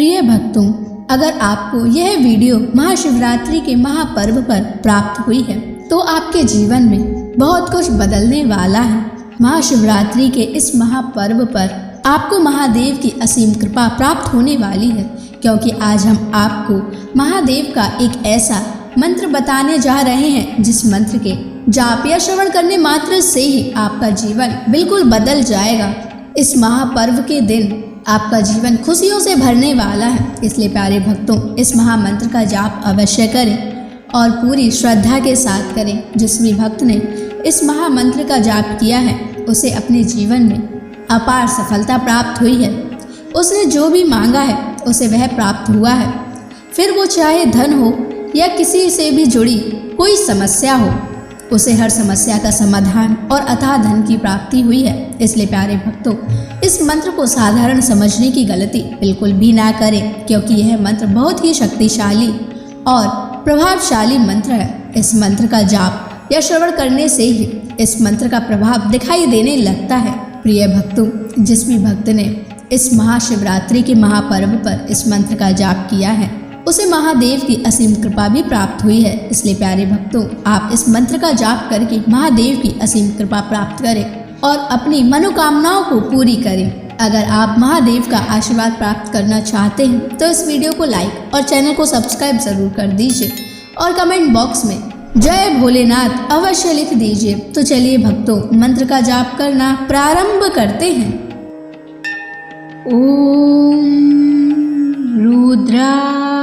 प्रिय भक्तों, अगर आपको यह वीडियो महाशिवरात्रि के महापर्व पर प्राप्त हुई है तो आपके जीवन में बहुत कुछ बदलने वाला है। महाशिवरात्रि के इस महापर्व पर आपको महादेव की असीम कृपा प्राप्त होने वाली है, क्योंकि आज हम आपको महादेव का एक ऐसा मंत्र बताने जा रहे हैं जिस मंत्र के जाप या श्रवण करने मात्र से ही आपका जीवन बिल्कुल बदल जाएगा। इस महापर्व के दिन आपका जीवन खुशियों से भरने वाला है, इसलिए प्यारे भक्तों, इस महामंत्र का जाप अवश्य करें और पूरी श्रद्धा के साथ करें। जिस भी भक्त ने इस महामंत्र का जाप किया है उसे अपने जीवन में अपार सफलता प्राप्त हुई है। उसने जो भी मांगा है उसे वह प्राप्त हुआ है, फिर वो चाहे धन हो या किसी से भी जुड़ी कोई समस्या हो, उसे हर समस्या का समाधान और अथाह धन की प्राप्ति हुई है। इसलिए प्यारे भक्तों, इस मंत्र को साधारण समझने की गलती बिल्कुल भी ना करें, क्योंकि यह मंत्र बहुत ही शक्तिशाली और प्रभावशाली मंत्र है। इस मंत्र का जाप या श्रवण करने से ही इस मंत्र का प्रभाव दिखाई देने लगता है। प्रिय भक्तों, जिस भी भक्त ने इस महाशिवरात्रि के महापर्व पर इस मंत्र का जाप किया है उसे महादेव की असीम कृपा भी प्राप्त हुई है। इसलिए प्यारे भक्तों, आप इस मंत्र का जाप करके महादेव की असीम कृपा प्राप्त करें और अपनी मनोकामनाओं को पूरी करें। अगर आप महादेव का आशीर्वाद प्राप्त करना चाहते हैं तो इस वीडियो को लाइक और चैनल को सब्सक्राइब जरूर कर दीजिए और कमेंट बॉक्स में जय भोलेनाथ अवश्य लिख दीजिए। तो चलिए भक्तों, मंत्र का जाप करना प्रारंभ करते हैं। ओम रुद्राय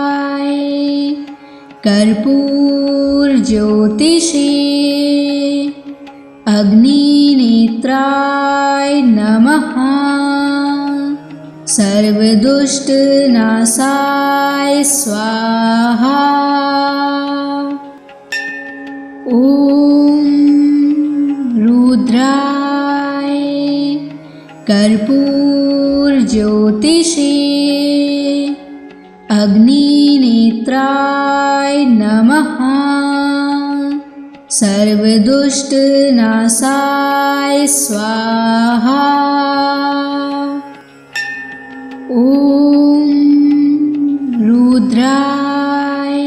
कर्पूर ज्योतिषे अग्निनेत्राय नमः। सर्वदुष्ट नाशाय स्वाहा। ओम रुद्राय कर्पूर ज्योतिषे अग्निनेत्राय नमः। सर्वदुष्ट नाशाय स्वाहा। ओम रुद्राय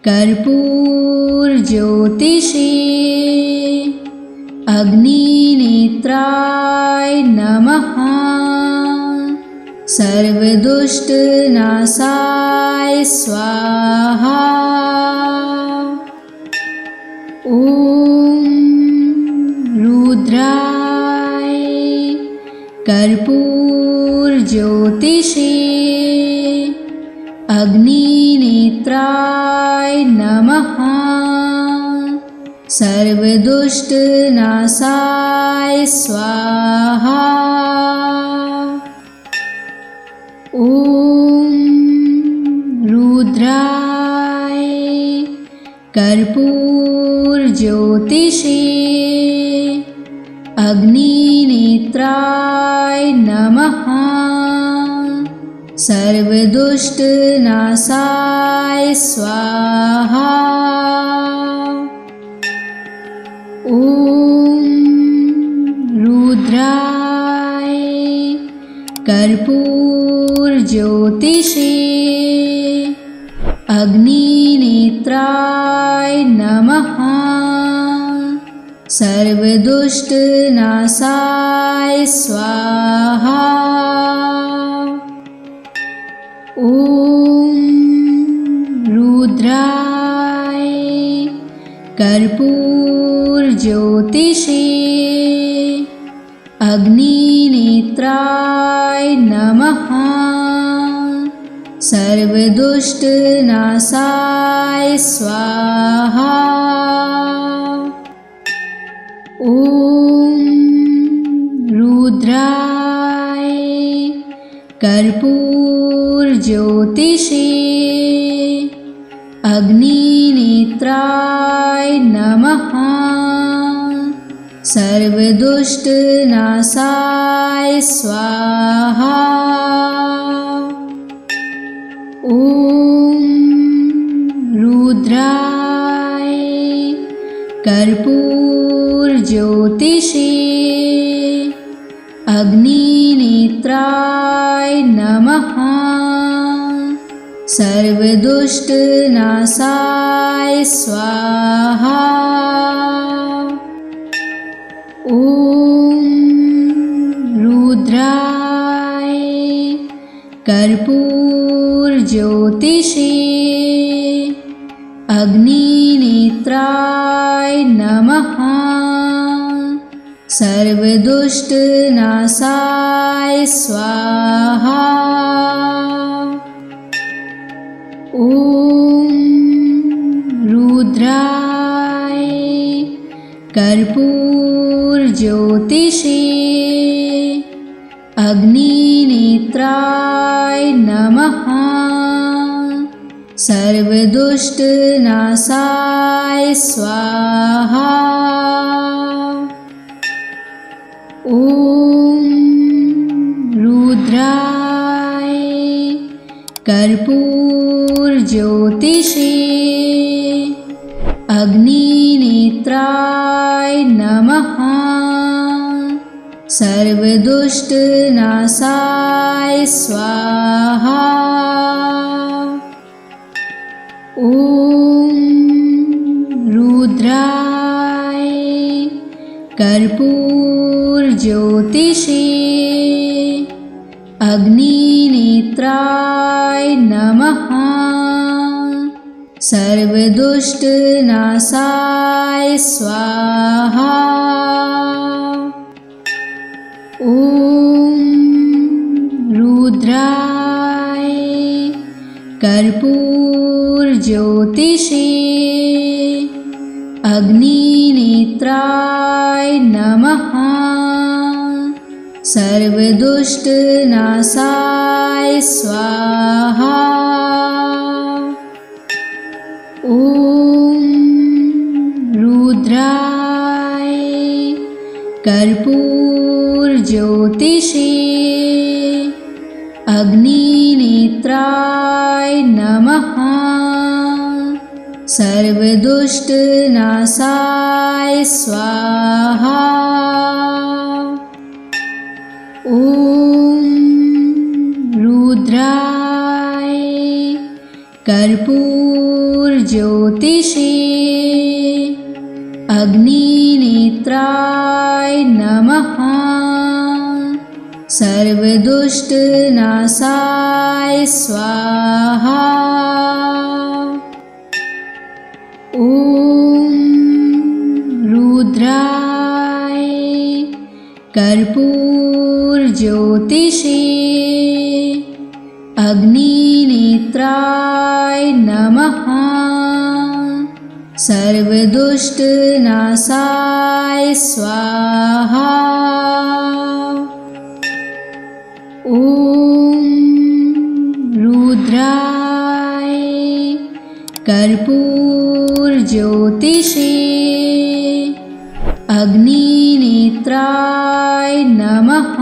कर्पूर ज्योतिषे अग्निनेत्राय नमः। सर्वदुष्ट नाशाय स्वाहा। ओम रुद्राय कर्पूर ज्योतिषे अग्निनेत्राय नमः। सर्वदुष्ट नाशाय स्वाहा। ओम रुद्राय कर्पूर ज्योतिषे अग्निनेत्राय नमः। सर्वदुष्ट नाशाय स्वाहा। ओम रुद्राय कर्पूर ज्योतिषे अग्निनेत्राय नमः। सर्वदुष्ट नाशाय स्वाहा। ओम रुद्राय कर्पूर ज्योतिषे अग्निनेत्राय नमः। सर्वदुष्ट नाशाय स्वाहा। ओम रुद्राय कर्पूर ज्योतिषे अग्निनेत्राय नमः। सर्वदुष्ट नाशाय स्वाहा। ओम रुद्राय कर्पूर ज्योतिषे अग्निनेत्राय नमः। सर्वदुष्टनाशाय स्वाहा। ॐ रुद्राय कर्पूरज्योतिषे अग्निनेत्राय नमः। सर्वदुष्टनाशाय स्वाहा। ॐ रुद्राय कर्पूरज्योतिषे अग्निनेत्राय नमः। सर्वदुष्टनाशाय स्वाहा। ॐ रुद्राय कर्पूरज्योतिषे अग्निनेत्राय नमः। सर्वदुष्टनाशाय स्वाहा। ॐ रुद्राय कर्पूरज्योतिषे अग्निनेत्राय नमः। सर्वदुष्टनाशाय स्वाहा। ॐ रुद्राय कर्पूरज्योतिषे अग्निनेत्राय नमः। सर्वदुष्टनाशाय स्वाहा। ॐ रुद्राय कर्पूरज्योतिषे अग्निनेत्राय नमः। सर्वदुष्टनाशाय स्वाहा। ॐ रुद्राय कर्पूरज्योतिषे अग्निनेत्राय नमः। सर्वदुष्टनाशाय स्वाहा। ॐ रुद्राय कर्पूरज्योतिषे अग्निनेत्राय नमः। सर्वदुष्टनाशाय स्वाहा। ॐ रुद्राय कर्पूरज्योतिषे अग्निनेत्राय नमः।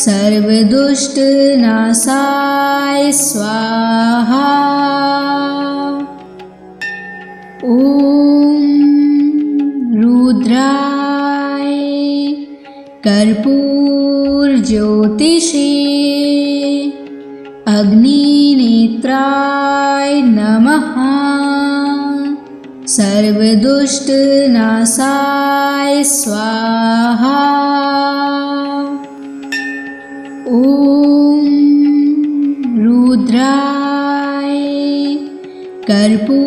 सर्वदुष्टनाशाय स्वाहा। ॐ रुद्राय कर्पूरज्योतिषे अग्निनेत्राय नमः। सर्वदुष्टनाशाय स्वाहा। ॐ रुद्राय कर्पूरज्योतिषे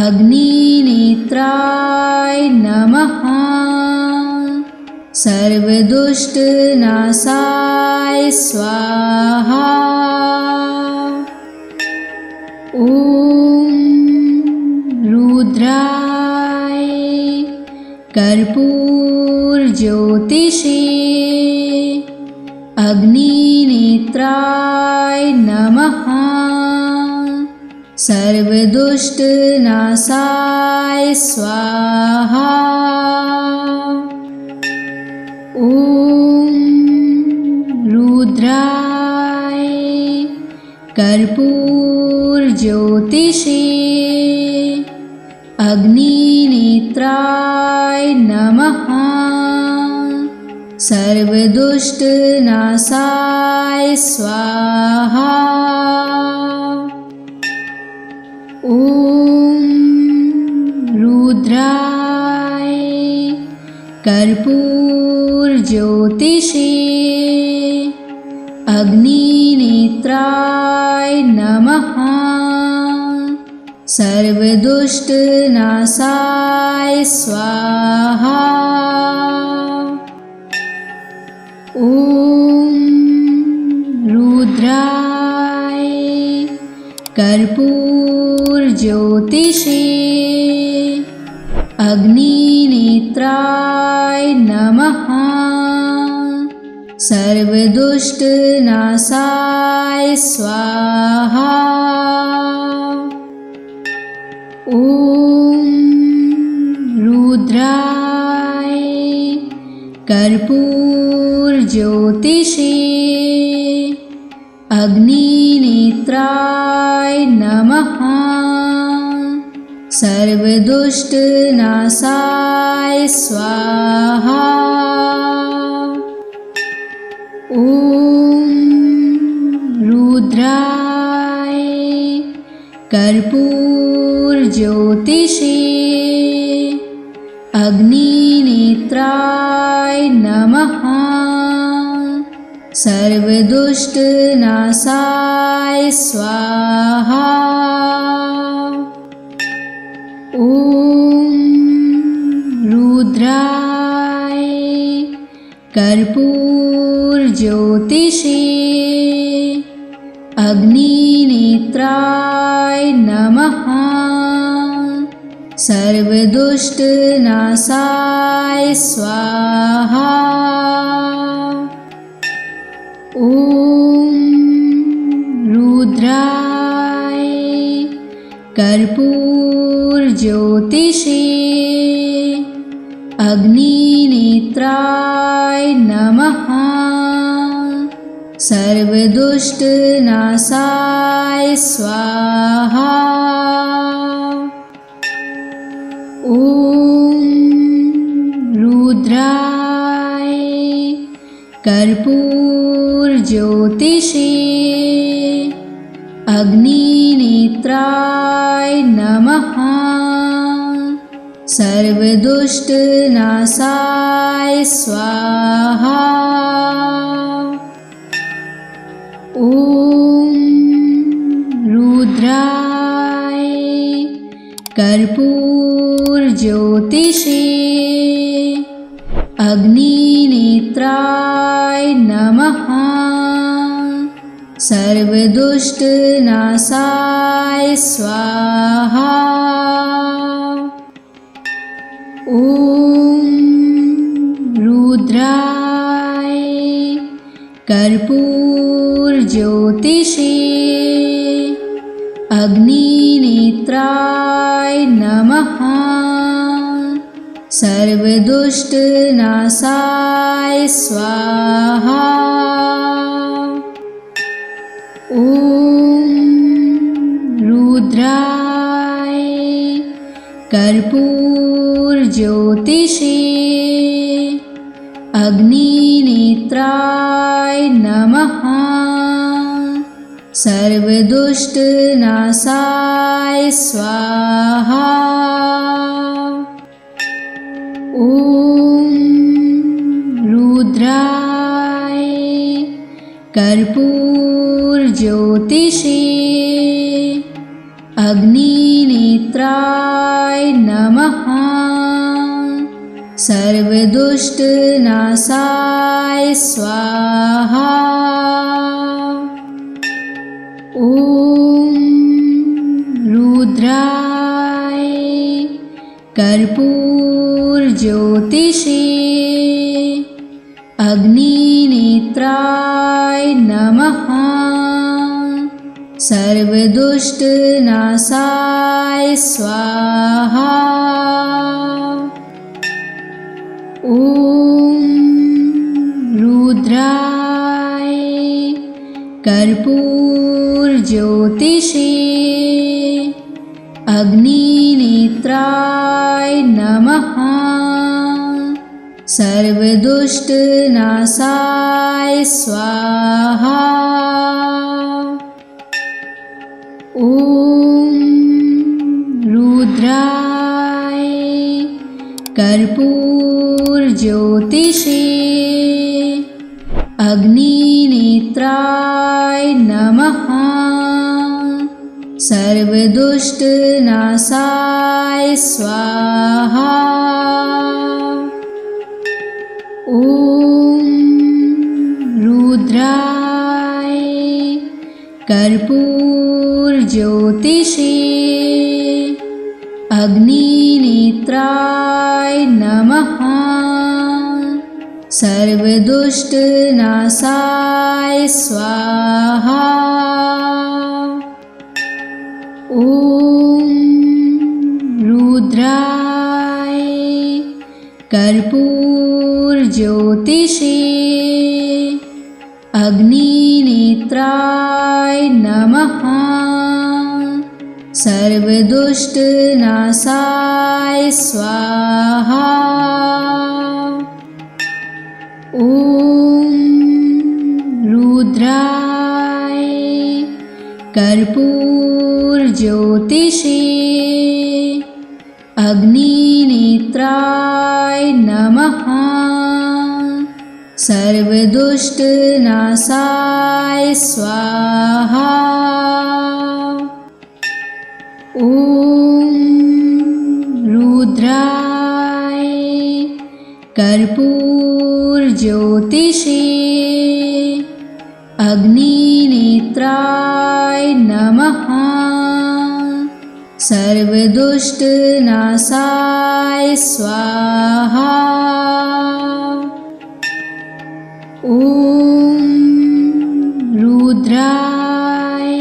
अग्निनेत्राय नमः। सर्वदुष्टनाशाय स्वाहा। ॐ रुद्राय कर्पूरज्योतिषे अग्निनेत्राय नमः। सर्वदुष्टनाशाय स्वाहा। ॐ रुद्राय कर्पूरज्योतिषे अग्निनेत्राय नमः। सर्वदुष्टनाशाय स्वाहा। ॐ रुद्राय कर्पूरज्योतिषे अग्निनेत्राय नमः। सर्वदुष्टनाशाय स्वाहा। ॐ रुद्राय कर्पूरज्योतिषे अग्निनेत्राय नमः। सर्वदुष्टनाशाय स्वाहा। ॐ रुद्राय कर्पूरज्योतिषे अग्निनेत्राय नमः। सर्वदुष्टनाशाय स्वाहा। ॐ रुद्राय कर्पूरज्योतिषे अग्निनेत्राय नमः। सर्वदुष्टनाशाय स्वाहा। ॐ रुद्राय कर्पूरज्योतिषे अग्निनेत्राय नमः। सर्वदुष्टनाशाय स्वाहा। ॐ रुद्राय कर्पूरज्योतिषे अग्निनेत्राय नमः। सर्वदुष्टनाशाय स्वाहा। ॐ रुद्राय कर्पूरज्योतिषे अग्निनेत्राय नमः। सर्वदुष्टनाशाय स्वाहा। ॐ रुद्राय कर्पूरज्योतिषे अग्निनेत्राय नमः। सर्वदुष्टनाशाय स्वाहा। ॐ रुद्राय कर्पूरज्योतिषे अग्निनेत्राय नमः। सर्वदुष्टनाशाय स्वाहा। ॐ रुद्राय कर्पूरज्योतिषे अग्निनेत्राय नमः। सर्वदुष्टनाशाय स्वाहा। ॐ रुद्राय कर्पूरज्योतिषे अग्निनेत्राय नमः। सर्वदुष्टनाशाय स्वाहा। ॐ रुद्राय कर्पूरज्योतिषे अग्निनेत्राय नमः। सर्वदुष्टनाशाय स्वाहा। ॐ रुद्राय कर्पूरज्योतिषे अग्निनेत्राय नमः। सर्वदुष्टनाशाय स्वाहा। ॐ रुद्राय कर्पूरज्योतिषे अग्निनेत्राय नमः। सर्वदुष्टनाशाय स्वाहा। ॐ रुद्राय कर्पूरज्योतिषे अग्निनेत्राय नमः। सर्वदुष्टनाशाय स्वाहा। ॐ रुद्राय कर्पूरज्योतिषे अग्निनेत्राय नमः। सर्वदुष्टनाशाय स्वाहा। ॐ रुद्राय कर्पूरज्योतिषे अग्निनेत्राय नमः। सर्वदुष्टनाशाय स्वाहा। ॐ रुद्राय कर्पूरज्योतिषे अग्निनेत्राय नमः। सर्वदुष्टनाशाय स्वाहा। ॐ रुद्राय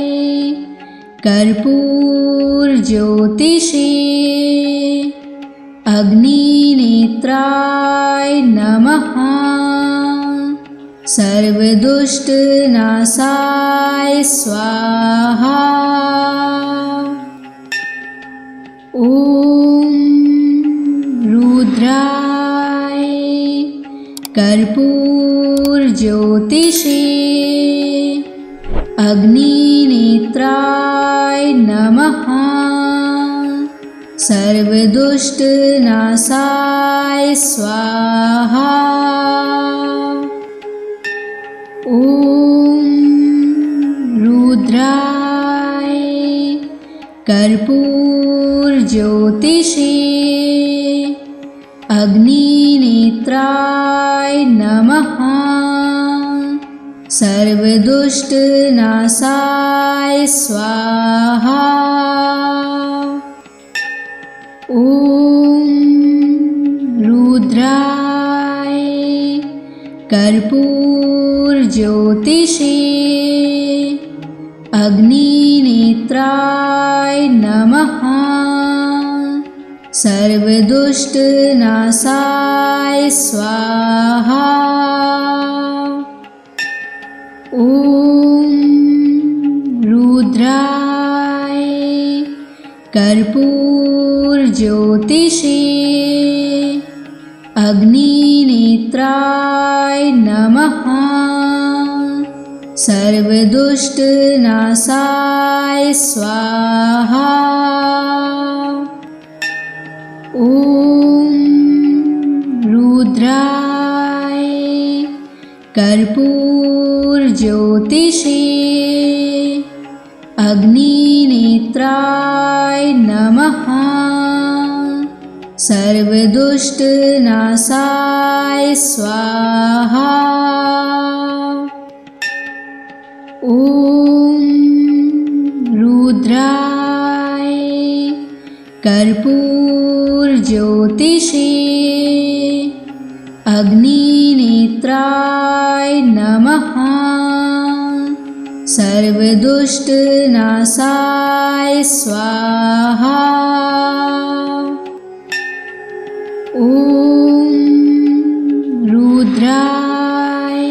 कर्पूरज्योतिषे अग्निनेत्राय नमः। सर्वदुष्टनाशाय स्वाहा। ॐ रुद्राय कर्पूरज्योतिषे अग्निनेत्राय नमः। सर्वदुष्टनाशाय स्वाहा। ॐ रुद्राय कर्पूरज्योतिषे अग्निनेत्राय नमः। सर्वदुष्टनाशाय स्वाहा। ॐ रुद्राय कर्पूरज्योतिषे अग्निनेत्राय नमः। सर्वदुष्टनाशाय स्वाहा। ॐ रुद्राय कर्पूरज्योतिषे अग्निनेत्राय नमः। सर्वदुष्टनाशाय स्वाहा। ॐ रुद्राय कर्पूरज्योतिषे अग्निनेत्राय नमः। सर्वदुष्टनाशाय स्वाहा। ॐ रुद्राय कर्पूरज्योतिषे अग्निनेत्राय नमः। सर्वदुष्टनाशाय स्वाहा। ॐ रुद्राय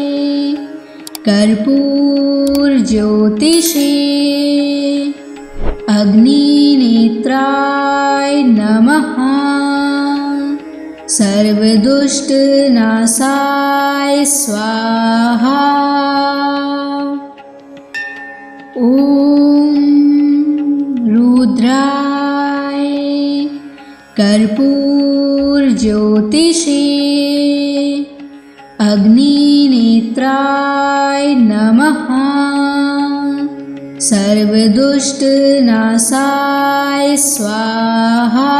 कर्पूरज्योतिषे अग्निनेत्राय नमः। सर्वदुष्टनाशाय स्वाहा। ॐ रुद्राय कर्पूरज्योतिषे अग्निनेत्राय नमः। सर्वदुष्टनाशाय स्वाहा।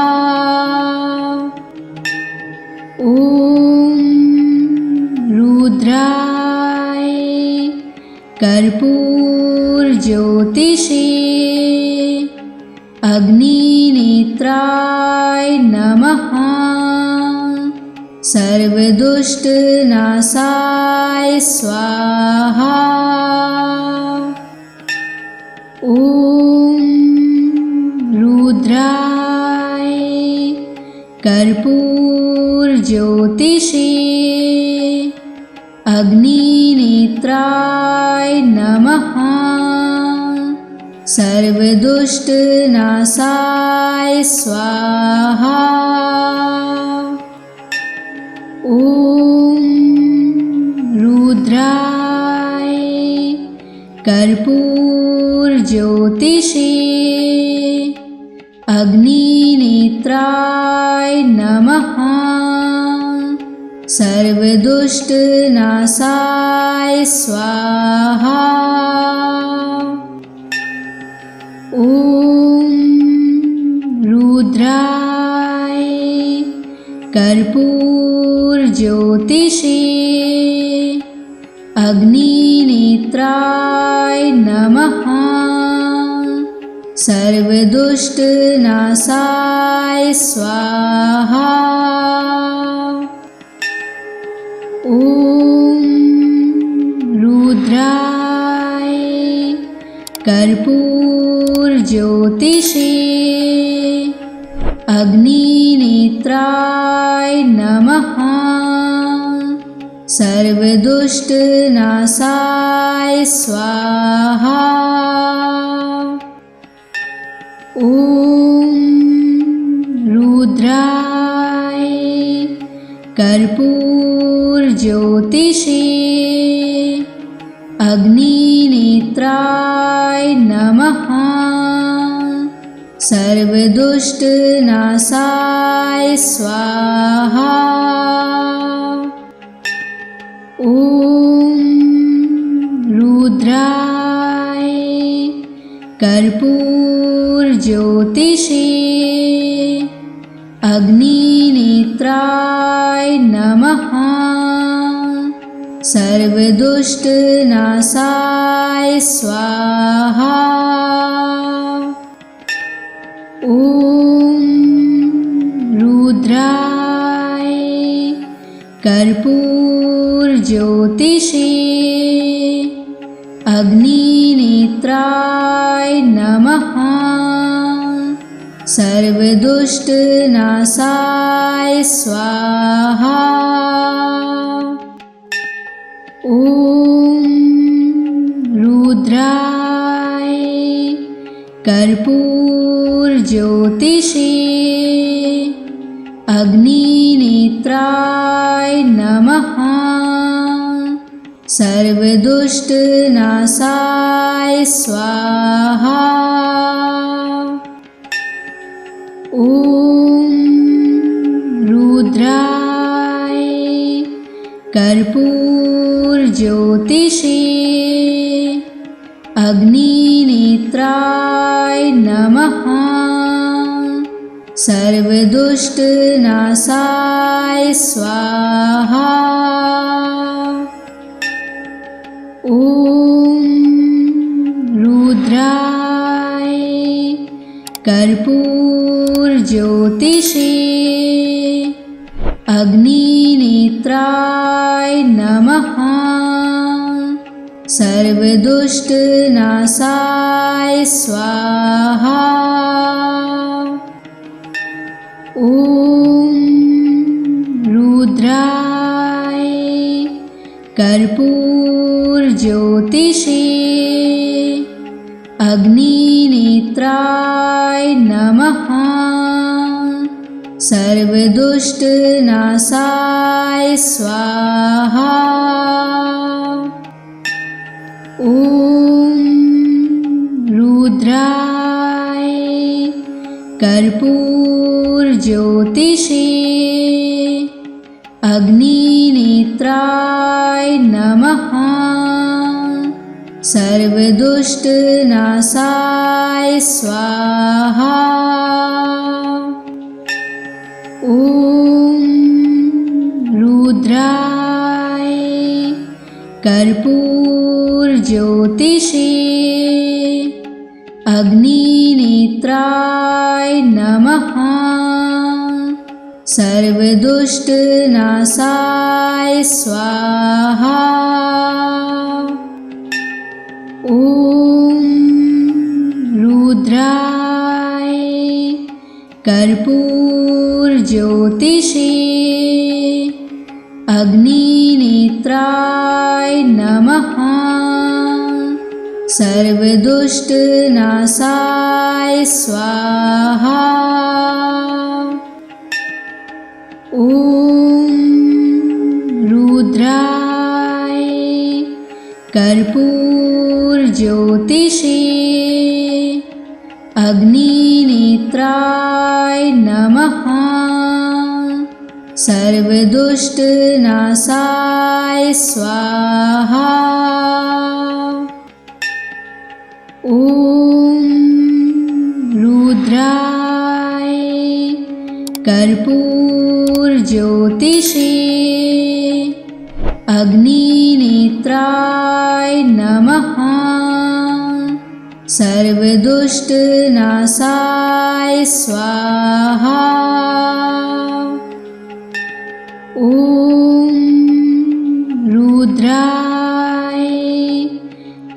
ॐ रुद्राय कर्पूरज्योतिषे अग्निनेत्राय नमः। सर्वदुष्टनाशाय स्वाहा। ॐ रुद्राय कर्पूरज्योतिषे अग्निनेत्राय नमः। सर्वदुष्टनाशाय स्वाहा। ॐ रुद्राय कर्पूरज्योतिषे अग्निनेत्राय नमः। सर्वदुष्टनाशाय स्वाहा। ॐ रुद्राय कर्पूरज्योतिषे अग्निनेत्राय नमः। सर्वदुष्टनाशाय स्वाहा। ॐ रुद्राय कर्पूरज्योतिषे अग्निनेत्राय नमः। सर्वदुष्टनाशाय स्वाहा। ॐ रुद्राय कर्पूरज्योतिषे अग्निनेत्राय नमः। सर्वदुष्टनाशाय स्वाहा। ॐ रुद्राय कर्पूरज्योतिषे अग्निनेत्राय नमः। सर्वदुष्टनाशाय स्वाहा। ॐ रुद्राय कर्पूरज्योतिषे अग्निनेत्राय नमः। सर्वदुष्टनाशाय स्वाहा। ॐ रुद्राय कर्पूरज्योतिषे अग्निनेत्राय नमः। सर्वदुष्टनाशाय स्वाहा। ॐ रुद्राय कर्पूरज्योतिषे अग्निनेत्राय नमः। सर्वदुष्टनाशाय स्वाहा। ॐ रुद्राय कर्पूरज्योतिषे अग्निनेत्राय नमः। सर्वदुष्टनाशाय स्वाहा। ॐ रुद्राय कर्पूरज्योतिषे अग्निनेत्राय नमः। सर्वदुष्टनाशाय स्वाहा। ॐ रुद्राय कर्पूरज्योतिषे अग्निनेत्राय नमः। सर्वदुष्टनाशाय स्वाहा। ॐ रुद्राय कर्पूरज्योतिषे अग्निनेत्राय नमः। सर्वदुष्टनाशाय स्वाहा। ॐ रुद्राय कर्पूरज्योतिषे अग्निनेत्राय नमः। सर्वदुष्टनाशाय स्वाहा। ॐ रुद्राय कर्पूरज्योतिषे अग्निनेत्राय नमः। सर्वदुष्टनाशाय स्वाहा। ॐ रुद्राय कर्पूरज्योतिषे अग्निनेत्राय नमः। सर्वदुष्टनाशाय स्वाहा। ॐ रुद्राय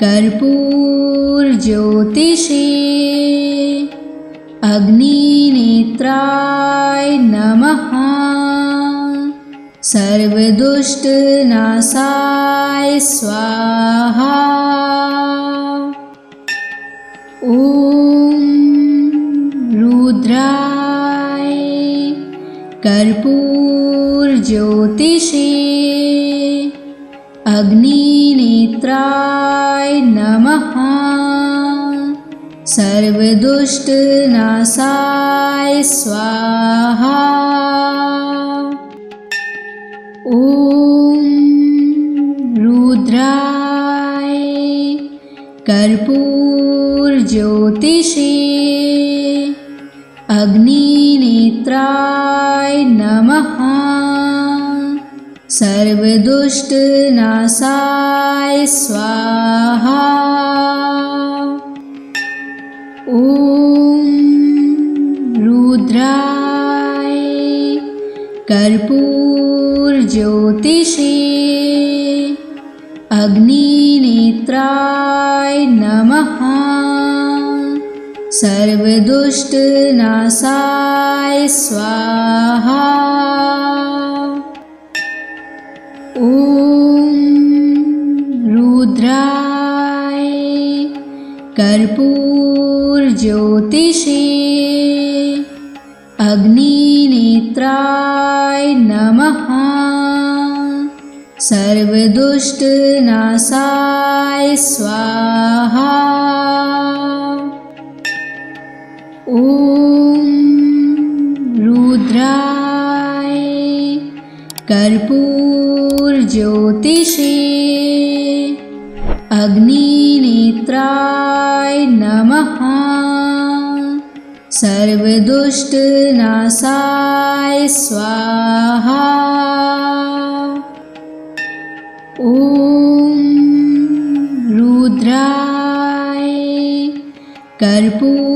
कर्पूरज्योतिषे अग्निनेत्राय नमः। सर्वदुष्टनाशाय स्वाहा। ॐ रुद्राय कर्पूरज्योतिषे अग्निनेत्राय नमः। सर्वदुष्टनाशाय स्वाहा। ॐ रुद्राय कर्पूरज्योतिषे अग्निनेत्राय नमः। सर्वदुष्टनाशाय स्वाहा। ॐ रुद्राय कर्पूरज्योतिषे अग्निनेत्राय नमः। सर्वदुष्टनाशाय स्वाहा। ॐ रुद्राय कर्पूरज्योतिषे अग्निनेत्राय नमः। सर्वदुष्टनाशाय स्वाहा। ॐ रुद्राय कर्पूरज्योतिषे अग्निनेत्राय नमः। सर्वदुष्टनाशाय स्वाहा। ॐ रुद्राय कर्पूरज्योतिषे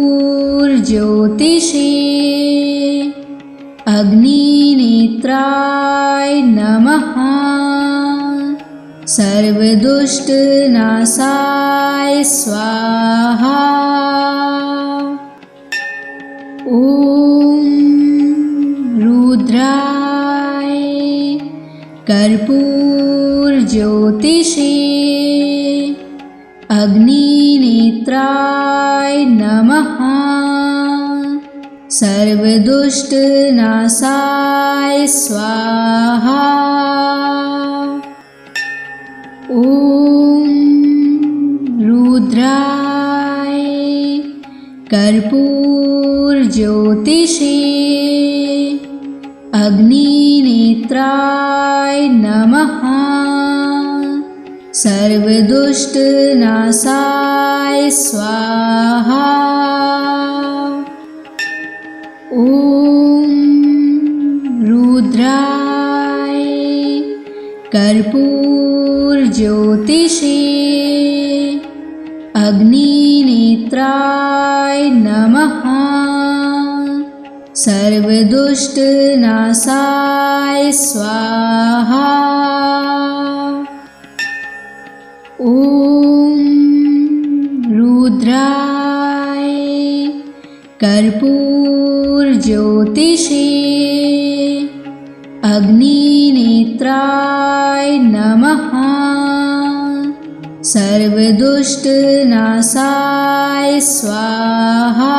अग्निनेत्राय नमः। सर्वदुष्टनाशाय स्वाहा। ॐ रुद्राय कर्पूरज्योतिषे अग्निनेत्राय नमः। सर्वदुष्टनाशाय स्वाहा। ॐ रुद्राय कर्पूरज्योतिषे अग्निनेत्राय नमः। सर्वदुष्टनाशाय स्वाहा। ॐ रुद्राय कर्पूरज्योतिषे अग्निनेत्राय नमः। सर्वदुष्टनाशाय स्वाहा। ॐ रुद्राय कर्पूरज्योतिषे अग्निनेत्राय नमः। सर्वदुष्टनाशाय स्वाहा।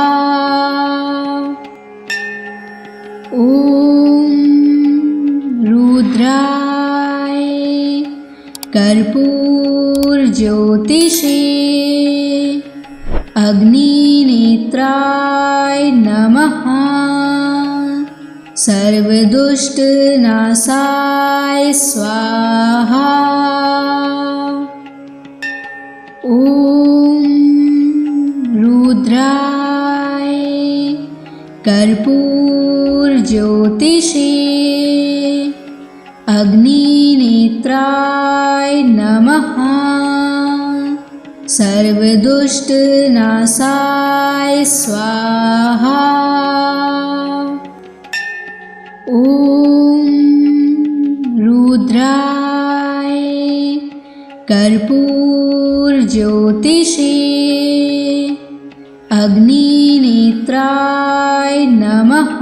ॐ रुद्राय कर्पूरज्योतिषे अग्निनेत्राय नमः। सर्वदुष्टनाशाय स्वाहा। ॐ रुद्राय कर्पूरज्योतिषे अग्निनेत्राय नमः। सर्वदुष्टनाशाय स्वाहा। ॐ रुद्राय कर्पूरज्योतिषे अग्निनेत्राय नमः।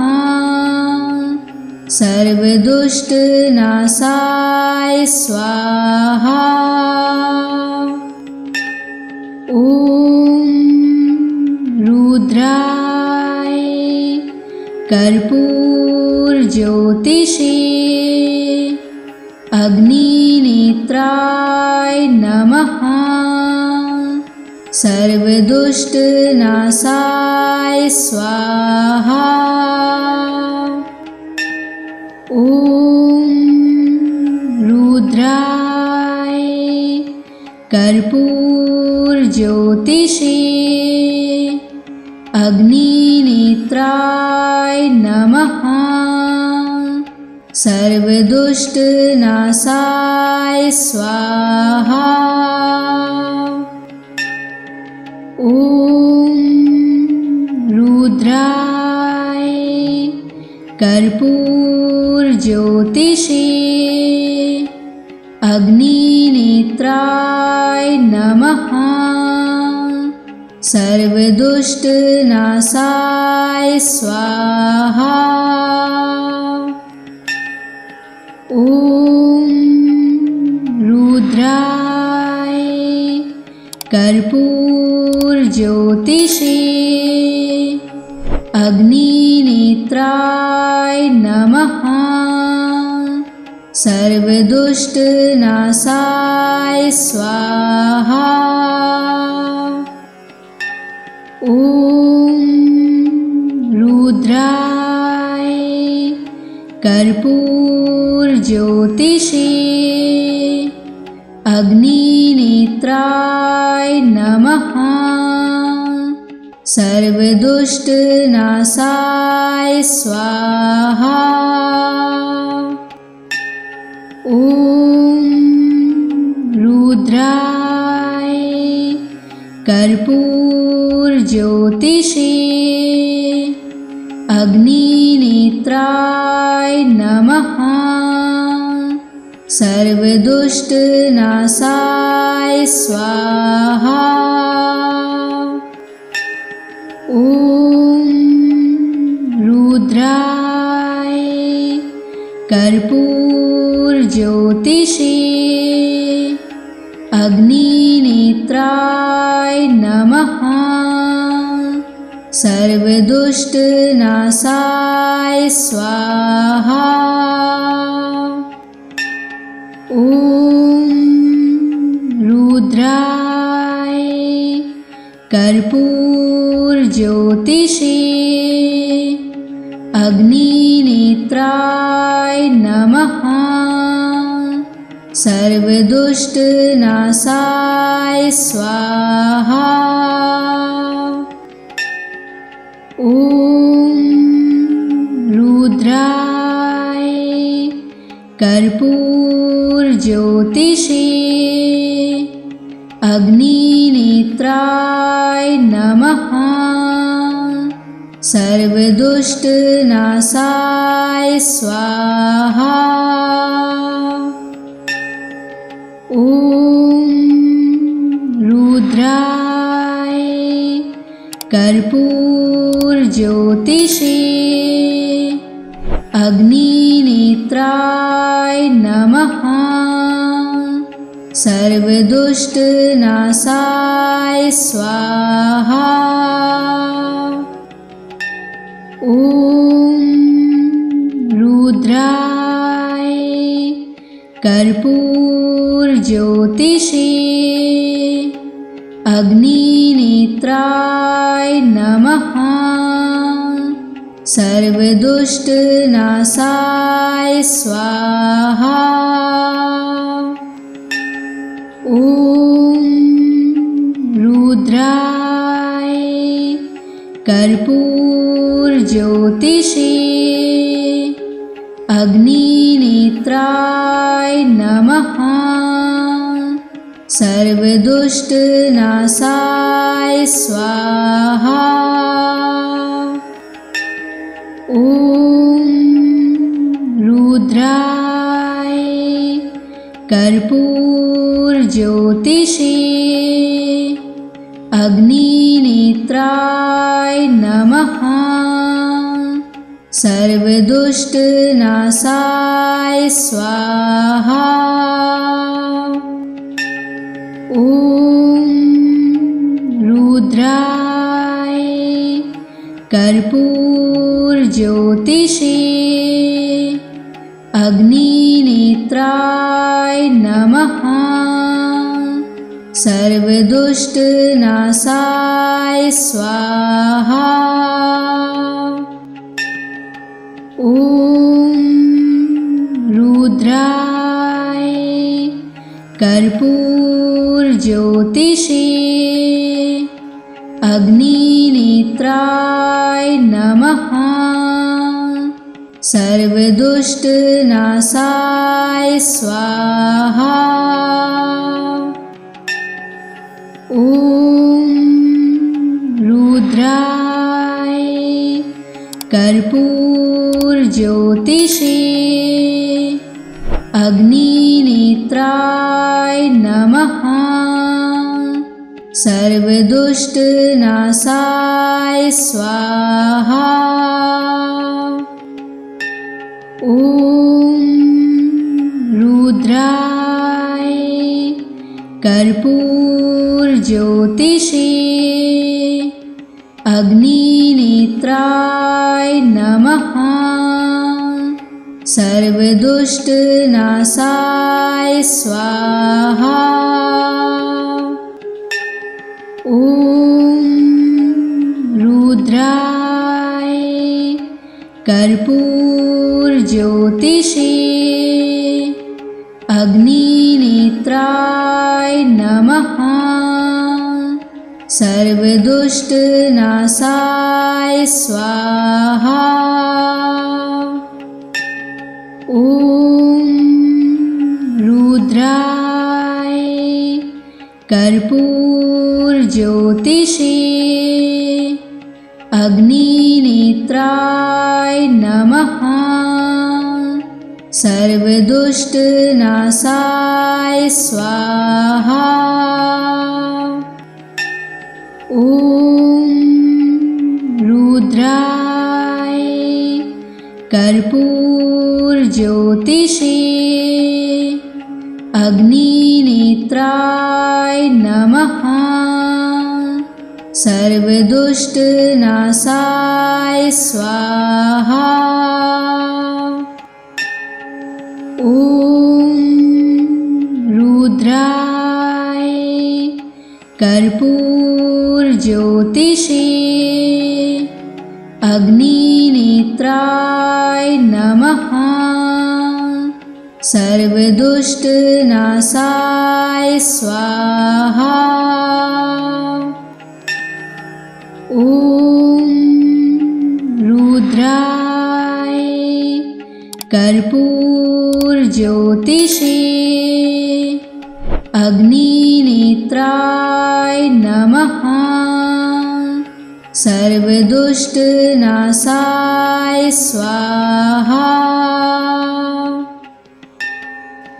सर्वदुष्टनाशाय स्वाहा। ॐ रुद्राय कर्पूरज्योतिषे अग्निनेत्राय नमः। सर्वदुष्टनाशाय स्वाहा। ॐ रुद्राय कर्पूरज्योतिषे अग्निनेत्राय नमः। सर्वदुष्टनाशाय स्वाहा। ॐ रुद्राय कर्पूरज्योतिषे अग्निनेत्राय नमः। सर्वदुष्टनाशाय स्वाहा। ॐ रुद्राय कर्पूरज्योतिषे अग्निनेत्राय नमः। सर्वदुष्टनाशाय स्वाहा। ॐ रुद्राय कर्पूरज्योतिषे अग्निनेत्राय नमः। सर्वदुष्टनाशाय स्वाहा। ॐ रुद्राय कर्पूरज्योतिषे अग्निनेत्राय नमः। सर्वदुष्टनाशाय स्वाहा। ॐ रुद्राय कर्पूरज्योतिषे अग्निनेत्राय नमः। सर्वदुष्टनाशाय स्वाहा। ॐ रुद्राय कर्पूरज्योतिषे अग्निनेत्राय नमः। सर्वदुष्टनाशाय स्वाहा। ॐ रुद्राय कर्पूरज्योतिषे अग्निनेत्राय नमः। सर्वदुष्टनाशाय स्वाहा। ॐ रुद्राय कर्पूरज्योतिषे अग्निनेत्राय नमः। सर्वदुष्टनाशाय स्वाहा। ॐ रुद्राय कर्पूरज्योतिषे अग्निनेत्राय नमः। सर्वदुष्टनाशाय स्वाहा। ॐ रुद्राय कर्पूरज्योतिषे अग्निनेत्राय नमः। सर्वदुष्टनाशाय स्वाहा। ॐ रुद्राय कर्पूरज्योतिषे अग्निनेत्राय नमः। सर्वदुष्टनाशाय स्वाहा। ॐ रुद्राय कर्पूरज्योतिषे अग्निनेत्राय नमः। सर्वदुष्टनाशाय स्वाहा। ॐ रुद्राय कर्पूरज्योतिषे अग्निनेत्राय नमः। सर्वदुष्टनाशाय स्वाहा। ॐ रुद्राय कर्पूरज्योतिषे अग्निनेत्राय नमः। सर्वदुष्टनाशाय स्वाहा। ॐ रुद्राय कर्पूरज्योतिषे अग्निनेत्राय नमः। सर्वदुष्टनाशाय स्वाहा। ॐ रुद्राय कर्पूरज्योतिषे अग्निनेत्राय नमः। सर्वदुष्टनाशाय स्वाहा। ॐ रुद्राय कर्पूरज्योतिषे अग्निनेत्राय नमः। सर्वदुष्टनाशाय स्वाहा। ॐ रुद्राय कर्पूरज्योतिषे अग्निनेत्राय नमः। सर्वदुष्टनाशाय स्वाहा। ॐ रुद्राय कर्पूरज्योतिषे अग्निनेत्राय नमः। सर्वदुष्टनाशाय स्वाहा। ॐ रुद्राय कर्पूरज्योतिषे अग्निनेत्राय नमः। सर्वदुष्टनाशाय स्वाहा।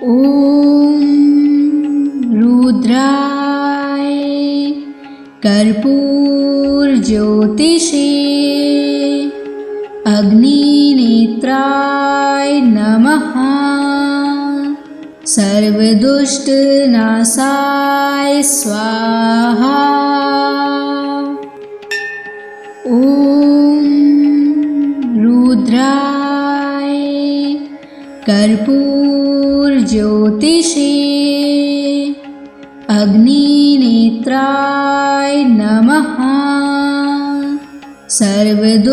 ॐ रुद्राय कर्पूरज्योतिषे अग्निनेत्राय नमः। सर्वदुष्टनाशाय स्वाहा। ॐ रुद्राय कर्पूरज्योतिषे अग्निनेत्राय नमः। सर्वदुष्टनाशाय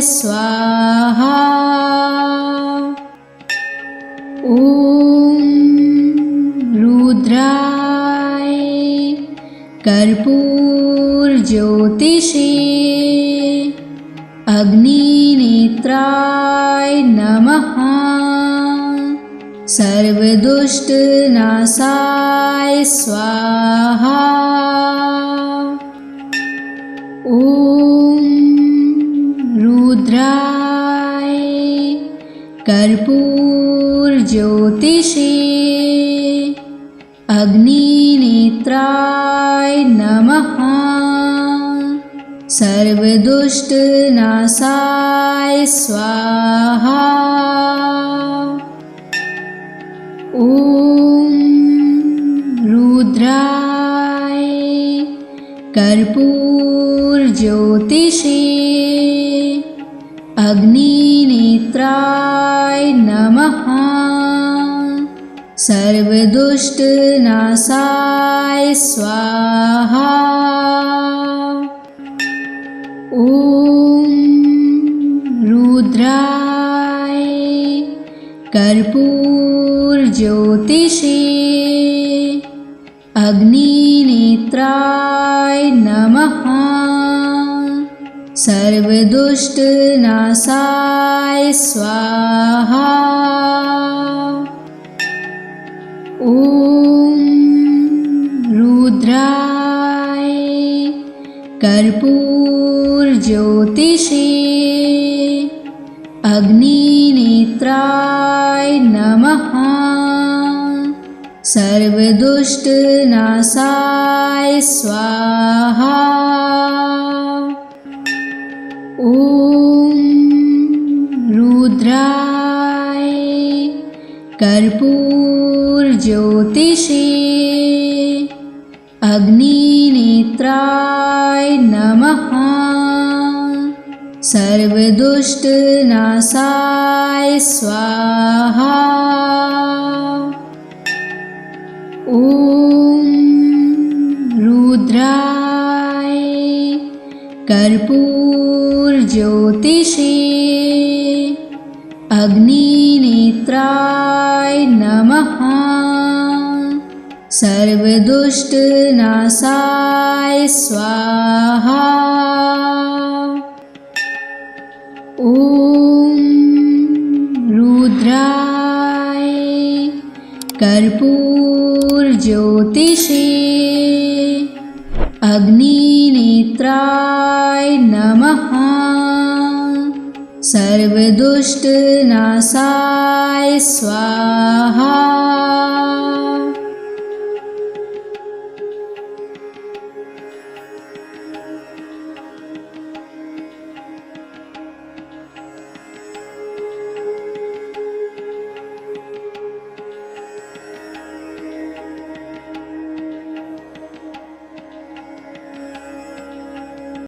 स्वाहा। ॐ रुद्राय कर्पूरज्योतिषे अग्निनेत्राय नमः। सर्वदुष्टनाशाय स्वाहा। ॐ रुद्राय कर्पूरज्योतिषे अग्निनेत्राय नमः। सर्वदुष्टनाशाय स्वाहा। ॐ रुद्राय कर्पूरज्योतिषे अग्निनेत्राय नमः। सर्वदुष्टनाशाय स्वाहा। ॐ रुद्राय कर्पूरज्योतिषे अग्निनेत्राय नमः। सर्वदुष्टनाशाय स्वाहा। ॐ रुद्राय कर्पूरज्योतिषे अग्निनेत्राय नमः। सर्वदुष्टनाशाय स्वाहा। ॐ रुद्राय कर्पूरज्योतिषे अग्निनेत्राय नमः। सर्वदुष्टनाशाय स्वाहा। ॐ रुद्राय कर्पूरज्योतिषे अग्निनेत्राय नमः। सर्वदुष्टनाशाय स्वाहा। ॐ रुद्राय कर्पूरज्योतिषे अग्निनेत्राय नमः। सर्वदुष्टनाशाय स्वाहा।